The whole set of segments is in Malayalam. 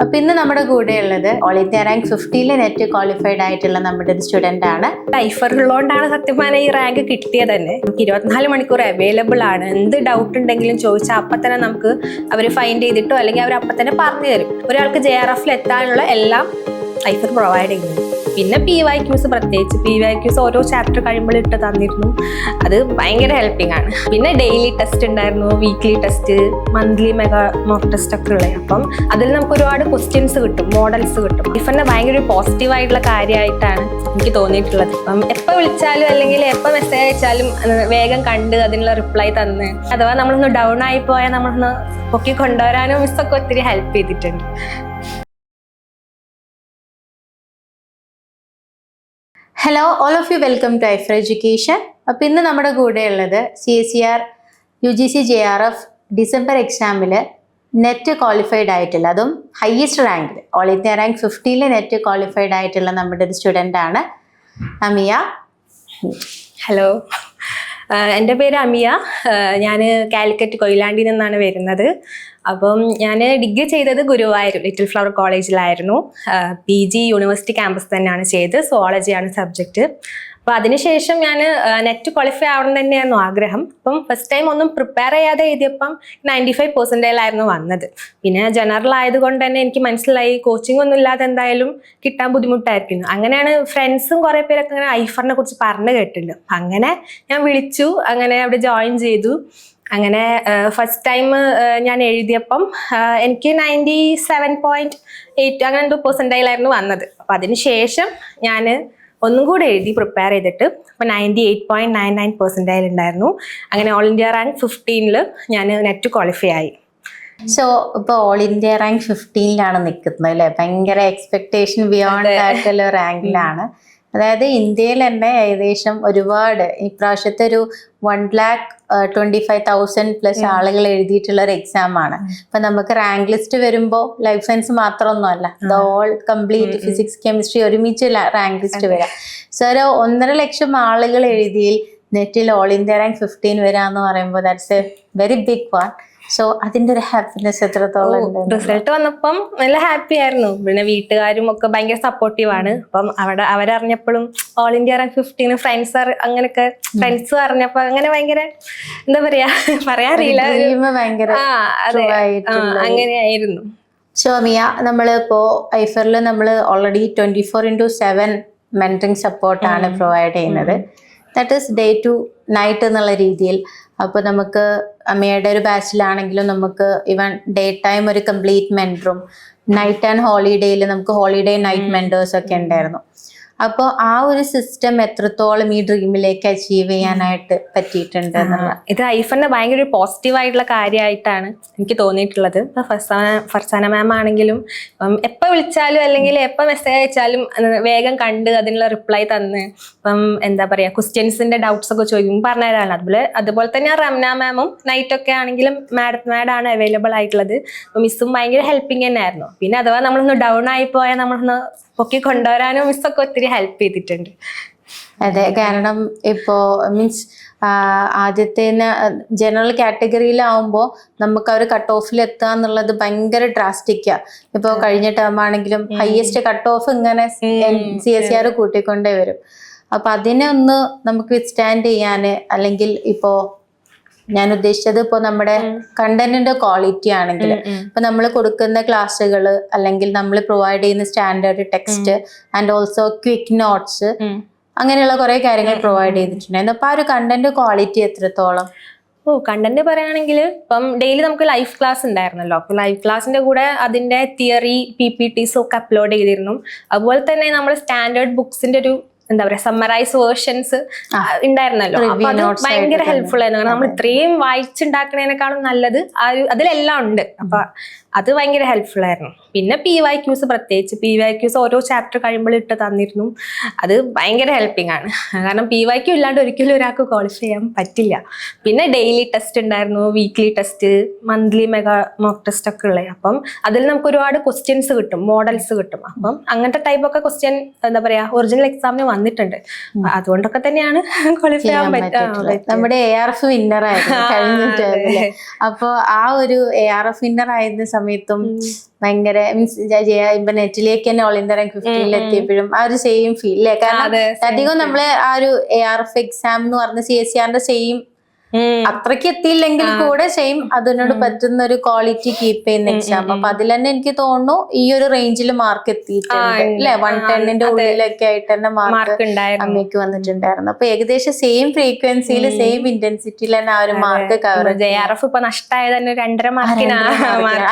അപ്പൊ ഇന്ന് നമ്മുടെ കൂടെ ഉള്ളത് all India rank 50 net qualified ആയിട്ടുള്ള നമ്മുടെ ഒരു സ്റ്റുഡന്റ് ആണ്. ടൈഫർ ഉള്ളതുകൊണ്ടാണ് സത്യം പറഞ്ഞാൽ ഈ റാങ്ക് കിട്ടിയത് തന്നെ. നമുക്ക് 24 മണിക്കൂർ അവൈലബിൾ ആണ്. എന്ത് ഡൗട്ട് ഉണ്ടെങ്കിലും ചോദിച്ചാൽ അപ്പം തന്നെ നമുക്ക് അവർ ഫൈൻഡ് ചെയ്തിട്ടോ അല്ലെങ്കിൽ അവർ അപ്പം തന്നെ പറഞ്ഞു തരും. ഒരാൾക്ക് JRF എത്താനുള്ള എല്ലാം ടൈഫർ പ്രൊവൈഡ് ചെയ്യുന്നു. പിന്നെ PYQs പ്രത്യേകിച്ച് PYQs ഓരോ ചാപ്റ്റർ കഴിയുമ്പോൾ ഇട്ട് തന്നിരുന്നു. അത് ഭയങ്കര ഹെൽപ്പിംഗ് ആണ്. പിന്നെ ഡെയിലി ടെസ്റ്റ് ഉണ്ടായിരുന്നു, weekly test, monthly mega mock test ഒക്കെ ഉള്ളത്. അപ്പം അതിൽ നമുക്ക് ഒരുപാട് ക്വസ്റ്റ്യൻസ് കിട്ടും, മോഡൽസ് കിട്ടും. ടൈഫറിന്റെ ഭയങ്കര ഒരു പോസിറ്റീവ് ആയിട്ടുള്ള കാര്യമായിട്ടാണ് എനിക്ക് തോന്നിയിട്ടുള്ളത്. അപ്പം എപ്പോൾ വിളിച്ചാലും അല്ലെങ്കിൽ എപ്പോൾ മെസ്സേജ് അയച്ചാലും വേഗം കണ്ട് അതിനുള്ള റിപ്ലൈ തന്ന്, അഥവാ നമ്മളൊന്ന് ഡൗൺ ആയി പോയാൽ നമ്മളൊന്ന് പൊക്കി കൊണ്ടുവരാനും മിസ്സൊക്കെ ഒത്തിരി ഹെൽപ്പ് ചെയ്തിട്ടുണ്ട്. Hello all of you, welcome to ഐഫർ എഡ്യൂക്കേഷൻ. അപ്പൊ ഇന്ന് നമ്മുടെ കൂടെ ഉള്ളത് CSER UGC JRF ഡിസംബർ എക്സാമില് നെറ്റ് ക്വാളിഫൈഡ് ആയിട്ടുള്ള, അതും ഹയസ്റ്റ് റാങ്കിൽ all India rank 50 net qualified ആയിട്ടുള്ള നമ്മുടെ ഒരു സ്റ്റുഡൻ്റ് ആണ് അമിയ. ഹലോ, എൻ്റെ പേര് അമിയ. ഞാൻ കാലിക്കറ്റ് കൊയിലാണ്ടിയിൽ നിന്നാണ് വരുന്നത്. അപ്പം ഞാൻ ഡിഗ്രി ചെയ്തത് ഗുരുവായൂർ ലിറ്റിൽ ഫ്ലവർ കോളേജിലായിരുന്നു. PG യൂണിവേഴ്സിറ്റി ക്യാമ്പസ് തന്നെയാണ് ചെയ്തത്. സുവോളജിയാണ് സബ്ജക്റ്റ്. അപ്പോൾ അതിനുശേഷം ഞാൻ നെറ്റ് ക്വാളിഫൈ ആവണം തന്നെയായിരുന്നു ആഗ്രഹം. അപ്പം ഫസ്റ്റ് ടൈം ഒന്നും പ്രിപ്പയർ ചെയ്യാതെ എഴുതിയപ്പം 95% വന്നത്. പിന്നെ ജനറൽ ആയതുകൊണ്ട് തന്നെ എനിക്ക് മനസ്സിലായി കോച്ചിങ് ഒന്നും ഇല്ലാതെ എന്തായാലും കിട്ടാൻ ബുദ്ധിമുട്ടായിരിക്കുന്നു. അങ്ങനെയാണ് ഫ്രണ്ട്സും കുറേ പേരൊക്കെ അങ്ങനെ ഐഫറിനെ കുറിച്ച് പറഞ്ഞു കേട്ടിട്ടുണ്ട്. അങ്ങനെ ഞാൻ വിളിച്ചു, അങ്ങനെ അവിടെ ജോയിൻ ചെയ്തു. അങ്ങനെ ഫസ്റ്റ് ടൈം ഞാൻ എഴുതിയപ്പം എനിക്ക് 97.8 അങ്ങനെ എന്തോ പെർസെൻറ്റൈലായിരുന്നു വന്നത്. അപ്പം അതിന് ശേഷം ഞാൻ ഒന്നും കൂടെ എഴുതി പ്രിപ്പയർ ചെയ്തിട്ട് അപ്പം 98.99% ഉണ്ടായിരുന്നു. അങ്ങനെ ഓൾ ഇന്ത്യ റാങ്ക് 15 ഞാൻ നെറ്റ് ക്വാളിഫൈ ആയി. സോ ഇപ്പൊ ഓൾ ഇന്ത്യ റാങ്ക് 15 നിൽക്കുന്നത് അല്ലേ? ഭയങ്കര എക്സ്പെക്ടേഷൻ ബിയോണ്ട് ആയിട്ടുള്ള റാങ്കിലാണ്. അതായത് ഇന്ത്യയിൽ തന്നെ ഏകദേശം ഒരുപാട് ഇപ്രാവശ്യത്തെ ഒരു 1,25,000+ ആളുകൾ എഴുതിയിട്ടുള്ള ഒരു എക്സാം ആണ്. അപ്പൊ നമുക്ക് റാങ്ക് ലിസ്റ്റ് വരുമ്പോൾ ലൈഫ് സയൻസ് മാത്രമൊന്നുമല്ല, ഓൾ കംപ്ലീറ്റ് ഫിസിക്സ് കെമിസ്ട്രി ഒരുമിച്ച് റാങ്ക് ലിസ്റ്റ് വരാം. സോ ഒരു 1.5 ലക്ഷം ആളുകൾ എഴുതിയിൽ നെറ്റിൽ ഓൾ ഇന്ത്യ റാങ്ക് 15 വരാന്ന് പറയുമ്പോൾ that's a very big one. So അതിന്റെ ഒരു ഹാപ്പിനെസ് എത്രത്തോളം ഉണ്ട്? റിസൾട്ട് വന്നപ്പം നല്ല ഹാപ്പി ആയിരുന്നു. പിന്നെ വീട്ടുകാരും ഒക്കെ ഭയങ്കര സപ്പോർട്ടീവ് ആണ്. അപ്പം അവരറിഞ്ഞപ്പോഴും ഓൾ ഇന്ത്യ റാങ്ക് 15 ഫ്രണ്ട്സ് അങ്ങനെയൊക്കെ ഫ്രണ്ട്സ് അറിഞ്ഞപ്പോ അങ്ങനെ ഭയങ്കര എന്താ പറയാറില്ല, അങ്ങനെയായിരുന്നു. സോ മിയ, നമ്മളിപ്പോ ഐഫറിൽ നമ്മൾ ഓൾറെഡി 24/7 മെന്ററിംഗ് സപ്പോർട്ടാണ് പ്രൊവൈഡ് ചെയ്യുന്നത്. That is day to night എന്നുള്ള രീതിയിൽ. അപ്പോൾ നമുക്ക് അമ്മയുടെ ഒരു ബാച്ചിലാണെങ്കിലും നമുക്ക് ഇവൻ ഡേ ടൈം ഒരു കംപ്ലീറ്റ് മെന്ററും, നൈറ്റ് ആൻഡ് ഹോളിഡേയിൽ നമുക്ക് ഹോളിഡേ നൈറ്റ് മെന്റേഴ്സ് ഒക്കെ ഉണ്ടായിരുന്നു. അപ്പോൾ ആ ഒരു സിസ്റ്റം എത്രത്തോളം ഈ ഡ്രീമിലേക്ക് അച്ചീവ് ചെയ്യാനായിട്ട് പറ്റിയിട്ടുണ്ട് എന്നുള്ള ഇത് ഐഫറിന്റെ ഭയങ്കര ഒരു പോസിറ്റീവ് ആയിട്ടുള്ള കാര്യമായിട്ടാണ് എനിക്ക് തോന്നിയിട്ടുള്ളത്. ഇപ്പൊ ഫർസാന മാം ആണെങ്കിലും എപ്പോൾ വിളിച്ചാലും അല്ലെങ്കിൽ എപ്പോൾ മെസ്സേജ് അയച്ചാലും വേഗം കണ്ട് അതിനുള്ള റിപ്ലൈ തന്ന്, ഇപ്പം എന്താ പറയാ ക്വസ്റ്റ്യൻസിന്റെ ഡൗട്ട്സ് ഒക്കെ ചോദിക്കും പറഞ്ഞു തരാനാണ്. അതുപോലെ തന്നെ റംന മാമും നൈറ്റൊക്കെ ആണെങ്കിലും മാഡാണ് അവൈലബിൾ ആയിട്ടുള്ളത്. അപ്പം മിസ്സും ഭയങ്കര ഹെൽപ്പിംഗ് തന്നെ ആയിരുന്നു. പിന്നെ അഥവാ നമ്മളൊന്ന് ഡൗൺ ആയി പോയാൽ നമ്മളൊന്ന് പൊക്കി കൊണ്ടുവരാനും മിസ്സൊക്കെ ഒത്തിരി ഹെൽപ്പ് ചെയ്തിട്ടുണ്ട്. അതെ, കാരണം ഇപ്പോൾ മീൻസ് ആദ്യത്തെ ജനറൽ കാറ്റഗറിയിലാവുമ്പോൾ നമുക്ക് അവർ കട്ട് ഓഫിൽ എത്തുക എന്നുള്ളത് ഭയങ്കര ഡ്രാസ്റ്റിക്കാ. ഇപ്പോൾ കഴിഞ്ഞ ടേം ആണെങ്കിലും ഹയസ്റ്റ് കട്ട് ഓഫ് ഇങ്ങനെ CSER കൂട്ടിക്കൊണ്ടേ വരും. അപ്പൊ അതിനെ ഒന്ന് നമുക്ക് വിത്ത്സ്റ്റാൻഡ് ചെയ്യാന്, അല്ലെങ്കിൽ ഇപ്പോ ഞാൻ ഉദ്ദേശിച്ചത് ഇപ്പോൾ നമ്മുടെ കണ്ടന്റിന്റെ ക്വാളിറ്റി ആണെങ്കിൽ ഇപ്പൊ നമ്മൾ കൊടുക്കുന്ന ക്ലാസ്സുകൾ അല്ലെങ്കിൽ നമ്മൾ പ്രൊവൈഡ് ചെയ്യുന്ന standard text and also quick notes അങ്ങനെയുള്ള കുറെ കാര്യങ്ങൾ പ്രൊവൈഡ് ചെയ്തിട്ടുണ്ടായിരുന്നു. അപ്പൊ ആ ഒരു കണ്ടന്റ് ക്വാളിറ്റി എത്രത്തോളം? കണ്ടന്റ് പറയുകയാണെങ്കിൽ ഇപ്പം ഡെയിലി നമുക്ക് ലൈവ് ക്ലാസ് ഉണ്ടായിരുന്നല്ലോ. അപ്പൊ ലൈവ് ക്ലാസ്സിന്റെ കൂടെ അതിന്റെ തിയറി PPTs ഒക്കെ അപ്ലോഡ് ചെയ്തിരുന്നു. അതുപോലെ തന്നെ നമ്മൾ സ്റ്റാൻഡേർഡ് ബുക്സിന്റെ ഒരു എന്താ പറയാ സമ്മറൈസ് വേർഷൻസ് ഉണ്ടായിരുന്നല്ലോ. അപ്പൊ അത് ഭയങ്കര ഹെൽപ്ഫുൾ ആയിരുന്നു. കാരണം നമ്മൾ ഇത്രയും വായിച്ചുണ്ടാക്കുന്നതിനേക്കാളും നല്ലത് അതിലെല്ലാം ഉണ്ട്. അപ്പൊ അത് ഭയങ്കര ഹെൽപ്ഫുൾ ആയിരുന്നു. പിന്നെ PYQs പ്രത്യേകിച്ച് PYQs ഓരോ ചാപ്റ്റർ കഴിയുമ്പോൾ ഇട്ട് തന്നിരുന്നു. അത് ഭയങ്കര ഹെൽപ്പിംഗ് ആണ്. കാരണം PYQ ഇല്ലാണ്ട് ഒരിക്കലും ഒരാൾക്ക് ക്വാളിഫൈ ചെയ്യാൻ പറ്റില്ല. പിന്നെ ഡെയിലി ടെസ്റ്റ് ഉണ്ടായിരുന്നു, weekly test, monthly mega mock test ഒക്കെ ഉള്ളത്. അപ്പം അതിൽ നമുക്ക് ഒരുപാട് ക്വസ്റ്റ്യൻസ് കിട്ടും, മോഡൽസ് കിട്ടും. അപ്പം അങ്ങനത്തെ ടൈപ്പ് ഒക്കെ ക്വസ്റ്റ്യൻ എന്താ പറയാ ഒറിജിനൽ എക്സാമിന് വന്നിട്ടുണ്ട്. അതുകൊണ്ടൊക്കെ തന്നെയാണ് ക്വാളിഫൈ ചെയ്യാൻ പറ്റുക. നമ്മുടെ ARF വിന്നർ ആയിരുന്നു കഴിഞ്ഞിട്ട്. അപ്പൊ ആ ഒരു ARF വിന്നർ ആയിരുന്ന സമയത്തും ഭയങ്കര മീൻസ് ഇപ്പൊ നെറ്റിലേക്ക് തന്നെ ഓൾ ഇന്ത്യ റാങ്ക് 15 എത്തിയപ്പോഴും ആ ഒരു സെയിം ഫീൽ അല്ലേ? കാരണം അധികം നമ്മള് ആ ഒരു ARF എക്സാം എന്ന് പറഞ്ഞ CSERന്റെ സെയിം അത്രയ്ക്ക് എത്തിയില്ലെങ്കിൽ കൂടെ സെയിം അതിനോട് പറ്റുന്ന ഒരു ക്വാളിറ്റി കീപ്പ് ചെയ്യുന്ന എക്സാം. അപ്പൊ അതിൽ തന്നെ എനിക്ക് തോന്നുന്നു ഈ ഒരു റേഞ്ചിൽ മാർക്ക് എത്തിയിട്ടുണ്ട് അല്ലെ? 110ന്റെ ഉള്ളിലൊക്കെ ആയിട്ട് തന്നെ മാർക്ക് അമ്മയ്ക്ക് വന്നിട്ടുണ്ടായിരുന്നു. അപ്പൊ ഏകദേശം സെയിം ഫ്രീക്വൻസിയിൽ സെയിം ഇന്റൻസിറ്റിയിൽ തന്നെ ആ ഒരു മാർക്ക് കവർ. JRF ഇപ്പൊ നഷ്ടമായ തന്നെ 2.5 മാർക്കിനാണ്.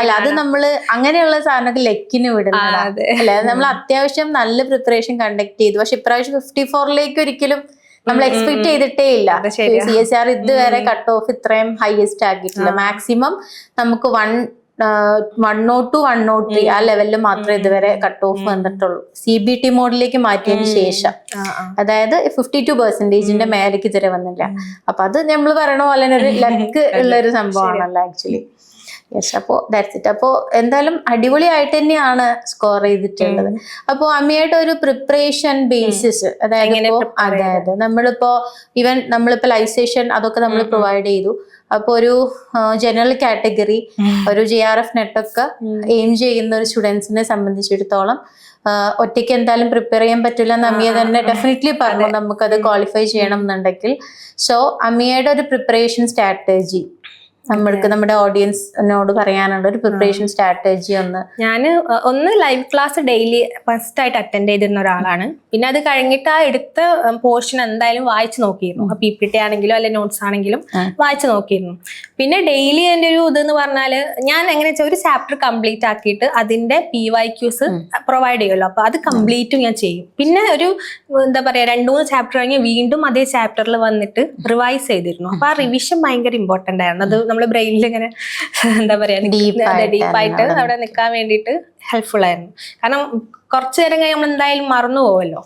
അല്ല അത് നമ്മള് അങ്ങനെയുള്ള സാധനങ്ങൾ ലെക്കിന് വിടുന്നതാണ് അല്ലെ? നമ്മൾ അത്യാവശ്യം നല്ല പ്രിപ്പറേഷൻ കണ്ടക്ട് ചെയ്തു. പക്ഷെ ഇപ്രാവശ്യം 54ലേക്ക് ഒരിക്കലും നമ്മൾ എക്സ്പെക്ട് ചെയ്തിട്ടേ ഇല്ല. CSR ഇതുവരെ കട്ട് ഓഫ് ഇത്രയും ഹയസ്റ്റ് ആക്കിയിട്ടില്ല. മാക്സിമം നമുക്ക് 102 103 ആ ലെവലിൽ മാത്രമേ ഇതുവരെ കട്ട് ഓഫ് വന്നിട്ടുള്ളൂ. CBT മോഡിലേക്ക് മാറ്റിയതിന് ശേഷം. അതായത് 52% മേലേക്ക് ഇതുവരെ വന്നില്ല. അപ്പൊ അത് നമ്മൾ പറയണ പോലെ ഒരു ലക്ക് ഉള്ള ഒരു സംഭവമാണല്ലോ ആക്ച്വലി. യെസ്, അപ്പോ ദാറ്റ്സ് ഇറ്റ്. അപ്പോ എന്തായാലും അടിപൊളിയായിട്ട് തന്നെയാണ് സ്കോർ ചെയ്തിട്ടുള്ളത്. അപ്പോ അമ്മയുടെ ഒരു പ്രിപ്പറേഷൻ ബേസിസ്, അതായത് നമ്മളിപ്പോ ഈവൻ നമ്മളിപ്പോ ലൈവ് സെഷൻ അതൊക്കെ നമ്മൾ പ്രൊവൈഡ് ചെയ്തു. അപ്പൊ ഒരു ജനറൽ കാറ്റഗറി ഒരു JRF നെറ്റൊക്കെ എയിം ചെയ്യുന്ന ഒരു സ്റ്റുഡൻസിനെ സംബന്ധിച്ചിടത്തോളം ഒറ്റയ്ക്ക് എന്തായാലും പ്രിപ്പയർ ചെയ്യാൻ പറ്റില്ല എന്ന് അമ്മിയ തന്നെ ഡെഫിനറ്റ്ലി പറഞ്ഞു, നമുക്കത് ക്വാളിഫൈ ചെയ്യണം എന്നുണ്ടെങ്കിൽ. സോ അമ്മിയയുടെ ഒരു പ്രിപ്പറേഷൻ സ്ട്രാറ്റജി നമ്മൾക്ക് നമ്മുടെ ഓഡിയൻസിനോട് പറയാനുള്ള ഒരു പ്രിപ്പറേഷൻ സ്ട്രാറ്റജി ഒന്ന് ലൈവ് ക്ലാസ് ഡെയിലി ഫസ്റ്റ് ആയിട്ട് അറ്റൻഡ് ചെയ്തിരുന്ന ഒരാളാണ്. പിന്നെ അത് കഴിഞ്ഞിട്ട് ആ എടുത്ത പോർഷൻ എന്തായാലും വായിച്ചു നോക്കിയിരുന്നു. PPT ആണെങ്കിലും അല്ലെ നോട്ട്സ് ആണെങ്കിലും വായിച്ചു നോക്കിയിരുന്നു. പിന്നെ ഡെയിലി എൻ്റെ ഒരു ഇതെന്ന് പറഞ്ഞാല് ഞാൻ എങ്ങനെ വെച്ചാൽ ഒരു ചാപ്റ്റർ കംപ്ലീറ്റ് ആക്കിയിട്ട് അതിന്റെ PYQs പ്രൊവൈഡ് ചെയ്യുമല്ലോ, അപ്പൊ അത് കംപ്ലീറ്റും ഞാൻ ചെയ്യും. പിന്നെ ഒരു എന്താ പറയാ 2-3 ചാപ്റ്റർ കഴിഞ്ഞ് വീണ്ടും അതേ ചാപ്റ്ററിൽ വന്നിട്ട് റിവൈസ് ചെയ്തിരുന്നു. അപ്പൊ ആ റിവിഷൻ ഭയങ്കര ഇമ്പോർട്ടന്റ് ആയിരുന്നു. അത് നമ്മുടെ ബ്രെയിനിൽ ഇങ്ങനെ എന്താ പറയാ ഡീപ്പായിട്ട് അവിടെ നിൽക്കാൻ വേണ്ടിയിട്ട് ഹെൽപ്ഫുൾ ആയിരുന്നു. കാരണം കുറച്ചു നേരം കഴിഞ്ഞ് നമ്മൾ എന്തായാലും മറന്നു പോവല്ലോ.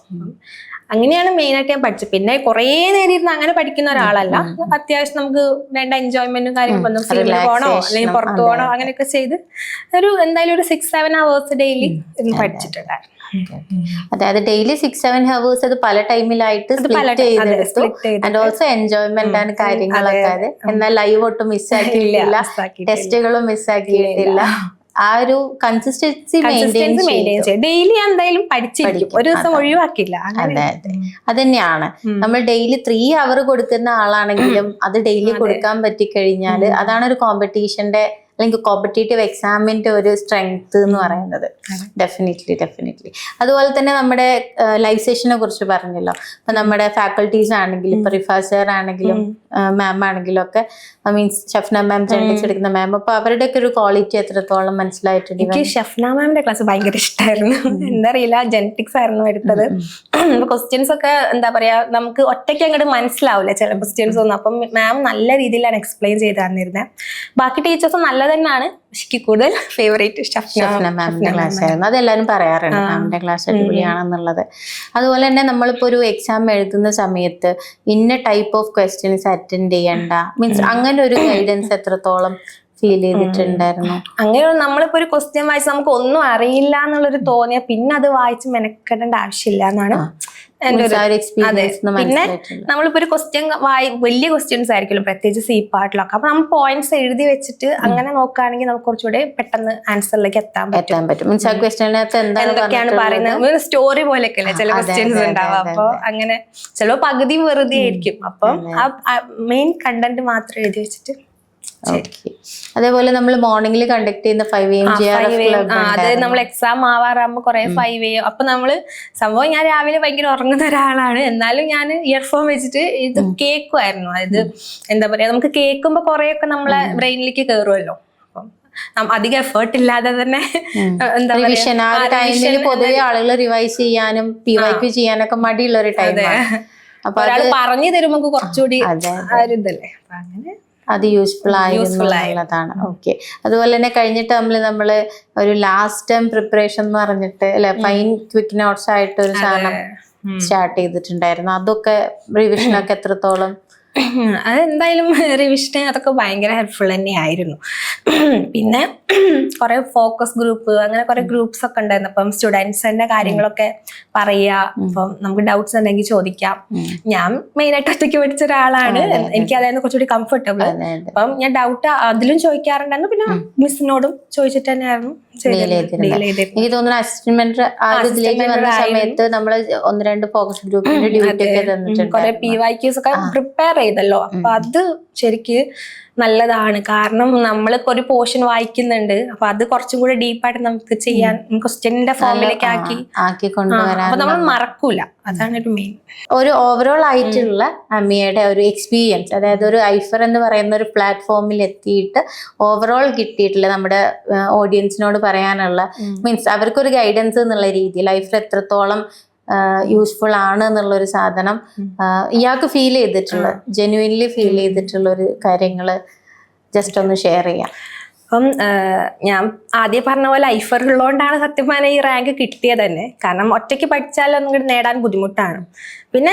അങ്ങനെയാണ് മെയിൻ ആയിട്ട് ഞാൻ പഠിച്ചത്. പിന്നെ കുറെ നേരം ഇരുന്ന് അങ്ങനെ പഠിക്കുന്ന ഒരാളല്ല. അത്യാവശ്യം നമുക്ക് വേണ്ട എൻജോയ്മെന്റും കാര്യങ്ങളും സിനിമ പോകണോ അല്ലെങ്കിൽ പുറത്തു പോകണോ അങ്ങനെയൊക്കെ ചെയ്ത് എന്തായാലും ഒരു 6-7 hours ഡെയിലി പഠിച്ചിട്ടുണ്ടായിരുന്നു. അതായത് ഡെയിലി 6-7 hours അത് പല ടൈമിലായിട്ട് സ്പ്ലിറ്റ് ചെയ്തെടുത്തു. ആൻഡ് ഓൾസോ എൻജോയ്മെന്റ് ആണ് കാര്യങ്ങളൊക്കെ. അത് എന്നാൽ ലൈവ് ഒട്ടും മിസ്സാക്കിയിട്ടില്ല, ടെസ്റ്റുകളും മിസ്സാക്കിയിട്ടില്ല. ആ ഒരു കൺസിസ്റ്റൻസി മെയിൻറ്റെയിൻ ചെയ്യും. ഡെയിലി എന്തായാലും പഠിച്ചിരിക്കും, ഒരു ദിവസം ഒഴിവാക്കില്ല. അതെ അതെ, അത് തന്നെയാണ്. നമ്മൾ ഡെയിലി 3 hour കൊടുക്കുന്ന ആളാണെങ്കിലും അത് ഡെയിലി കൊടുക്കാൻ പറ്റിക്കഴിഞ്ഞാൽ അതാണ് ഒരു കോമ്പറ്റീഷന്റെ അല്ലെങ്കിൽ കോമ്പറ്റേറ്റീവ് എക്സാമിന്റെ ഒരു സ്ട്രെങ്ത് എന്ന് പറയുന്നത്. ഡെഫിനറ്റ്ലി. അതുപോലെ തന്നെ നമ്മുടെ ലൈവ് സെഷനെ കുറിച്ച് പറഞ്ഞല്ലോ. ഇപ്പൊ നമ്മുടെ ഫാക്കൾട്ടീസ് ആണെങ്കിലും ഇപ്പൊ റിഫാസ് സർ ആണെങ്കിലും മാം ആണെങ്കിലും ഒക്കെ, മീൻസ് ഷഫ്ന മാം ജെനറ്റിക്സ് എടുക്കുന്ന മാം, അപ്പൊ അവരുടെ ഒക്കെ ഒരു ക്വാളിറ്റി എത്രത്തോളം മനസ്സിലായിട്ടുണ്ട്? എനിക്ക് ഷഫ്ന മാമിന്റെ ക്ലാസ് ഭയങ്കര ഇഷ്ടമായിരുന്നു. എന്താ അറിയില്ല, ജെനറ്റിക്സ് ആയിരുന്നു എടുത്തത്. ക്വസ്റ്റ്യൻസ് ഒക്കെ എന്താ പറയാ നമുക്ക് ഒറ്റയ്ക്ക് അങ്ങോട്ട് മനസ്സിലാവില്ല ചില ക്വസ്റ്റ്യൻസ് ഒന്നും. അപ്പം മാം നല്ല രീതിയിലാണ് എക്സ്പ്ലെയിൻ ചെയ്ത് തന്നിരുന്നത്. ബാക്കി ടീച്ചേഴ്സ് നല്ല തന്നെയാണ്. എനിക്ക് കൂടുതൽ ഫേവറേറ്റ് ഷഫ്ന മാമിന്റെ ക്ലാസ് ആയിരുന്നു. അതെല്ലാരും പറയാറുണ്ട് മാമിന്റെ ക്ലാസ് അടിപൊളിയാണെന്നുള്ളത്. അതുപോലെ തന്നെ നമ്മളിപ്പോ ഒരു എക്സാം എഴുതുന്ന സമയത്ത് ഇന്ന ടൈപ്പ് ഓഫ് ക്വസ്റ്റ്യൻസ് അറ്റൻഡ് ചെയ്യണ്ട, മീൻസ് അങ്ങനെ ഒരു ഗൈഡൻസ് എത്രത്തോളം ഫീൽ ചെയ്തിട്ടുണ്ടായിരുന്നു? അങ്ങനെ നമ്മളിപ്പോ ഒരു ക്വസ്റ്റ്യൻ വായിച്ച് നമുക്ക് ഒന്നും അറിയില്ല എന്നുള്ളൊരു തോന്നിയാൽ പിന്നെ അത് വായിച്ച് മെനക്കെടേണ്ട ആവശ്യമില്ല എന്നാണ് എന്റെ ഒരു എക്സ്പീരിയൻസ്. പിന്നെ നമ്മളിപ്പോ ഒരു ക്വസ്റ്റ്യൻ വലിയ ക്വസ്റ്റ്യൻസ് ആയിരിക്കും, പ്രത്യേകിച്ച് C പാർട്ടിലൊക്കെ. അപ്പൊ നമ്മൾ പോയിന്റ്സ് എഴുതി വെച്ചിട്ട് അങ്ങനെ നോക്കുകയാണെങ്കിൽ നമുക്ക് കുറച്ചുകൂടെ പെട്ടെന്ന് ആൻസറിലേക്ക് എത്താൻ പറ്റും. മീൻസ് ആ ക്വസ്റ്റ്യനകത്ത് എന്തൊക്കെയാണ് പറയുന്നത്, സ്റ്റോറി പോലെയൊക്കെ അല്ലേ ചില ക്വസ്റ്റ്യൻസ് ഉണ്ടാവുക. അപ്പൊ അങ്ങനെ ചിലപ്പോ പകുതി വെറുതെ ആയിരിക്കും. അപ്പം ആ മെയിൻ കണ്ടന്റ് മാത്രം എഴുതി വെച്ചിട്ട്. അതേപോലെ നമ്മൾ മോർണിംഗിൽ കണ്ടക്ട് ചെയ്യുന്ന 5 AM അത് നമ്മൾ എക്സാം ആവാറാകുമ്പോ കുറെ 5 AM. അപ്പൊ നമ്മള് സംഭവം ഞാൻ രാവിലെ ഭയങ്കര ഉറങ്ങുന്ന ഒരാളാണ്, എന്നാലും ഞാൻ ഇയർഫോൺ വെച്ചിട്ട് ഇത് കേൾക്കുമായിരുന്നു. അതായത് എന്താ പറയാ, നമുക്ക് കേൾക്കുമ്പോ കുറെയൊക്കെ നമ്മളെ ബ്രെയിനിലേക്ക് കയറുമല്ലോ. അപ്പം അധികം എഫേർട്ട് ഇല്ലാതെ തന്നെ എന്താ പറയാ, പൊതുവെ ആളുകൾ റിവൈസ് ചെയ്യാനും PYQ ചെയ്യാനൊക്കെ മടിയുള്ള ഒരു ടൈമാണ്. അപ്പൊ ഒരാൾ പറഞ്ഞു തരുമ്പോ കുറച്ചുകൂടി ഇതല്ലേ, അപ്പൊ അങ്ങനെ അത് യൂസ്ഫുൾ ആയിരുന്നുള്ളതാണ്. ഓക്കെ. അതുപോലെ തന്നെ കഴിഞ്ഞ ടേമിൽ നമ്മള് ഒരു ലാസ്റ്റ് ടൈം പ്രിപ്പറേഷൻ എന്ന് പറഞ്ഞിട്ട് അല്ലെ, ഫൈൻ ക്വിക്ക് നോട്ട്സ് ആയിട്ട് ഒരു സാധനം സ്റ്റാർട്ട് ചെയ്തിട്ടുണ്ടായിരുന്നു. അതൊക്കെ റിവിഷനൊക്കെ എത്രത്തോളം? അതെന്തായാലും റിവിഷന് അതൊക്കെ ഭയങ്കര ഹെൽപ്ഫുൾ തന്നെയായിരുന്നു. പിന്നെ കുറെ ഫോക്കസ് ഗ്രൂപ്പ് അങ്ങനെ കുറെ ഗ്രൂപ്പ്സ് ഒക്കെ ഉണ്ടായിരുന്നു. അപ്പം സ്റ്റുഡൻസിന്റെ കാര്യങ്ങളൊക്കെ പറയുക, അപ്പം നമുക്ക് ഡൗട്ട്സ് ഉണ്ടെങ്കിൽ ചോദിക്കാം. ഞാൻ മെയിൻ ആയിട്ട് ഒറ്റയ്ക്ക് പഠിച്ച ഒരാളാണ്, എനിക്ക് അതായിരുന്നു കുറച്ചുകൂടി കംഫർട്ടബിൾ. അപ്പം ഞാൻ ഡൗട്ട് അതിലും ചോദിക്കാറുണ്ടായിരുന്നു. പിന്നെ മിസ്സിനോടും ചോദിച്ചിട്ട് തന്നെയായിരുന്നു ഡീൽ ചെയ്തിരുന്നത്. എനിക്ക് തോന്നുന്നു അസിസ്റ്റന്റ് ആ ഒരു ഇതിലേക്ക് വന്ന സമയത്ത് നമ്മൾ 1-2 ഫോക്കസ് ഗ്രൂപ്പിന്റെ ഡ്യൂട്ടി ഒക്കെ തന്നിട്ടുണ്ട്. കുറെ PYQs ഒക്കെ പ്രിപ്പയർ ചെയ്തല്ലോ. അപ്പൊ അത് ശരിക്ക് നല്ലതാണ്. കാരണം നമ്മളിപ്പോ ഒരു പോർഷൻ വായിക്കുന്നുണ്ട്, അപ്പൊ അത് കുറച്ചും കൂടെ ഡീപ്പായിട്ട് നമുക്ക് ചെയ്യാൻ ക്വസ്റ്റ്യന്റെ ഫോമിലേക്ക് ആക്കി കൊണ്ടുവരാൻ അപ്പൊ നമ്മൾ മറക്കൂല. അതാണ് ഒരു മെയിൻ. ഒരു ഓവറോൾ ആയിട്ടുള്ള അമ്മിയുടെ ഒരു എക്സ്പീരിയൻസ്, അതായത് ഒരു ഐഫർ എന്ന് പറയുന്ന ഒരു പ്ലാറ്റ്ഫോമിൽ എത്തിയിട്ട് ഓവറോൾ കിട്ടിയിട്ടുള്ള നമ്മുടെ ഓഡിയൻസിനോട് പറയാനുള്ള മീൻസ് അവർക്കൊരു ഗൈഡൻസ് എന്നുള്ള രീതിയിൽ ഐഫർ എത്രത്തോളം യൂസ്ഫുൾ ആണ് എന്നുള്ളൊരു സാധനം ഇയാൾക്ക് ഫീൽ ചെയ്തിട്ടുള്ള, ജെന്യുവൻലി ഫീൽ ചെയ്തിട്ടുള്ള ഒരു കാര്യങ്ങള് ജസ്റ്റ് ഒന്ന് ഷെയർ ചെയ്യാം. അപ്പം ഞാൻ ആദ്യം പറഞ്ഞ പോലെ ഐഫർ ഉള്ളതുകൊണ്ടാണ് സത്യം പറഞ്ഞാൽ ഈ റാങ്ക് കിട്ടിയത് തന്നെ. കാരണം ഒറ്റയ്ക്ക് പഠിച്ചാൽ ഒന്നും കൂടി നേടാൻ ബുദ്ധിമുട്ടാണ്. പിന്നെ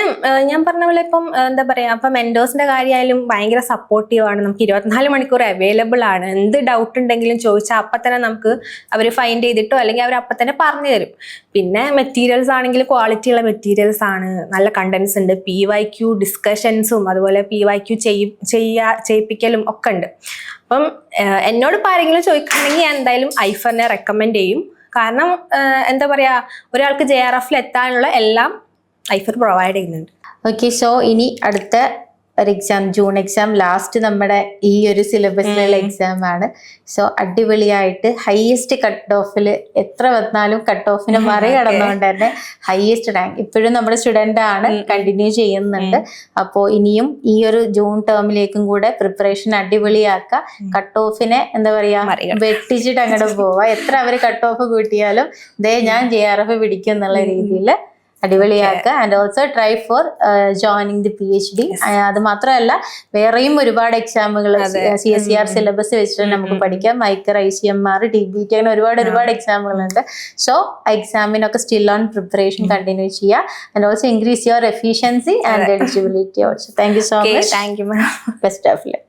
ഞാൻ പറഞ്ഞ പോലെ ഇപ്പം എന്താ പറയാ, ഇപ്പം മെന്റേഴ്സിന്റെ കാര്യമായാലും ഭയങ്കര സപ്പോർട്ടീവാണ്. നമുക്ക് 24 മണിക്കൂർ അവൈലബിൾ ആണ്. എന്ത് ഡൗട്ട് ഉണ്ടെങ്കിലും ചോദിച്ചാൽ അപ്പം തന്നെ നമുക്ക് അവർ ഫൈൻഡ് ചെയ്തിട്ടോ അല്ലെങ്കിൽ അവർ അപ്പം തന്നെ പറഞ്ഞു തരും. പിന്നെ മെറ്റീരിയൽസ് ആണെങ്കിൽ ക്വാളിറ്റി ഉള്ള മെറ്റീരിയൽസ് ആണ്, നല്ല കണ്ടന്റ്സ് ഉണ്ട്, PYQ ഡിസ്കഷൻസും അതുപോലെ PYQ ചെയ്യിപ്പിക്കലും ഒക്കെ ഉണ്ട്. അപ്പം എന്നോട് ഇപ്പം ആരെങ്കിലും ചോദിക്കുകയാണെങ്കിൽ ഞാൻ എന്തായാലും ഐഫറിനെ റെക്കമെൻഡ് ചെയ്യും. കാരണം എന്താ പറയാ, ഒരാൾക്ക് JRF എത്താനുള്ള എല്ലാം ഐഫർ പ്രൊവൈഡ് ചെയ്യുന്നുണ്ട്. ഓക്കെ, സോ ഇനി അടുത്ത ഒരു എക്സാം, ജൂൺ എക്സാം ലാസ്റ്റ് നമ്മുടെ ഈ ഒരു സിലബസിലുള്ള എക്സാം ആണ്. സോ അടിപൊളിയായിട്ട് ഹൈയസ്റ്റ് കട്ട് ഓഫിൽ എത്ര വന്നാലും കട്ട് ഓഫിനെ മറികടന്നുകൊണ്ട് തന്നെ ഹൈയസ്റ്റ് റാങ്ക് ഇപ്പോഴും നമ്മുടെ സ്റ്റുഡൻ്റ് ആണ്, കണ്ടിന്യൂ ചെയ്യുന്നുണ്ട്. അപ്പോൾ ഇനിയും ഈ ഒരു ജൂൺ ടേമിലേക്കും കൂടെ പ്രിപ്പറേഷൻ അടിപൊളിയാക്കുക. കട്ട് ഓഫിനെ എന്താ പറയാ വെട്ടിച്ചിട്ട് അങ്ങോട്ട് പോവാ. എത്ര അവർ കട്ട് ഓഫ് കൂട്ടിയാലും ഞാൻ JRF പിടിക്കും എന്നുള്ള രീതിയിൽ അടിപൊളിയാക്കുക. And also try for joining the PhD. അത് മാത്രമല്ല വേറെയും ഒരുപാട് എക്സാമുകൾ CSER സിലബസ് വെച്ചിട്ട് നമുക്ക് പഠിക്കാം. മൈക്കർ, ICMR, TBT അങ്ങനെ ഒരുപാട് എക്സാമുകളുണ്ട്. സോ എക്സാമിനൊക്കെ സ്റ്റിൽ ഓൺ പ്രിപ്പറേഷൻ കണ്ടിന്യൂ ചെയ്യുക. And also increase your efficiency and eligibility also. Thank you so much. Thank you ma'am. Best of luck.